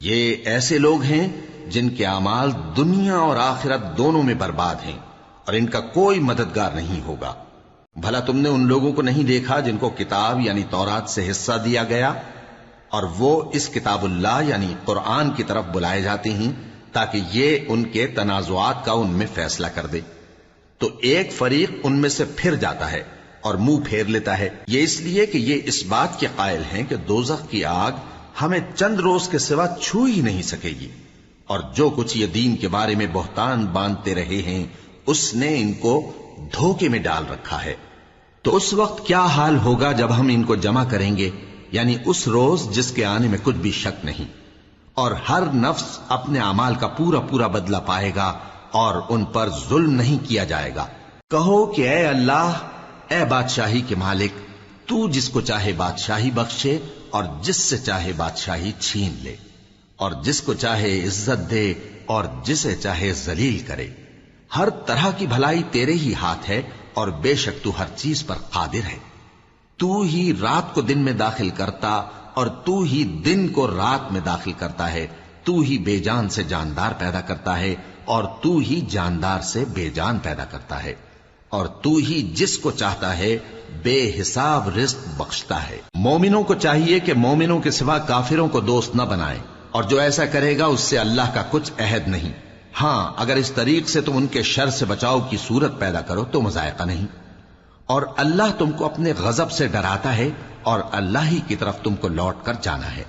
یہ ایسے لوگ ہیں جن کے اعمال دنیا اور آخرت دونوں میں برباد ہیں اور ان کا کوئی مددگار نہیں ہوگا۔ بھلا تم نے ان لوگوں کو نہیں دیکھا جن کو کتاب یعنی تورات سے حصہ دیا گیا اور وہ اس کتاب اللہ یعنی قرآن کی طرف بلائے جاتے ہیں تاکہ یہ ان کے تنازعات کا ان میں فیصلہ کر دے، تو ایک فریق ان میں سے پھر جاتا ہے اور منہ پھیر لیتا ہے، یہ اس لیے کہ یہ اس بات کے قائل ہیں کہ دوزخ کی آگ ہمیں چند روز کے سوا چھو ہی نہیں سکے گی، اور جو کچھ یہ دین کے بارے میں بہتان باندھتے رہے ہیں اس نے ان کو دھوکے میں ڈال رکھا ہے۔ تو اس وقت کیا حال ہوگا جب ہم ان کو جمع کریں گے، یعنی اس روز جس کے آنے میں کچھ بھی شک نہیں، اور ہر نفس اپنے اعمال کا پورا پورا بدلہ پائے گا اور ان پر ظلم نہیں کیا جائے گا۔ کہو کہ اے اللہ، اے بادشاہی کے مالک، تو جس کو چاہے بادشاہی بخشے اور جس سے چاہے بادشاہی چھین لے، اور جس کو چاہے عزت دے اور جسے چاہے ذلیل کرے۔ ہر طرح کی بھلائی تیرے ہی ہاتھ ہے اور بے شک تو ہر چیز پر قادر ہے۔ تو ہی رات کو دن میں داخل کرتا اور تو ہی دن کو رات میں داخل کرتا ہے، تو ہی بے جان سے جاندار پیدا کرتا ہے اور تو ہی جاندار سے بے جان پیدا کرتا ہے، اور تو ہی جس کو چاہتا ہے بے حساب رزق بخشتا ہے۔ مومنوں کو چاہیے کہ مومنوں کے سوا کافروں کو دوست نہ بنائیں، اور جو ایسا کرے گا اس سے اللہ کا کچھ عہد نہیں۔ ہاں، اگر اس طریق سے تم ان کے شر سے بچاؤ کی صورت پیدا کرو تو مذائقہ نہیں، اور اللہ تم کو اپنے غضب سے ڈراتا ہے اور اللہ ہی کی طرف تم کو لوٹ کر جانا ہے۔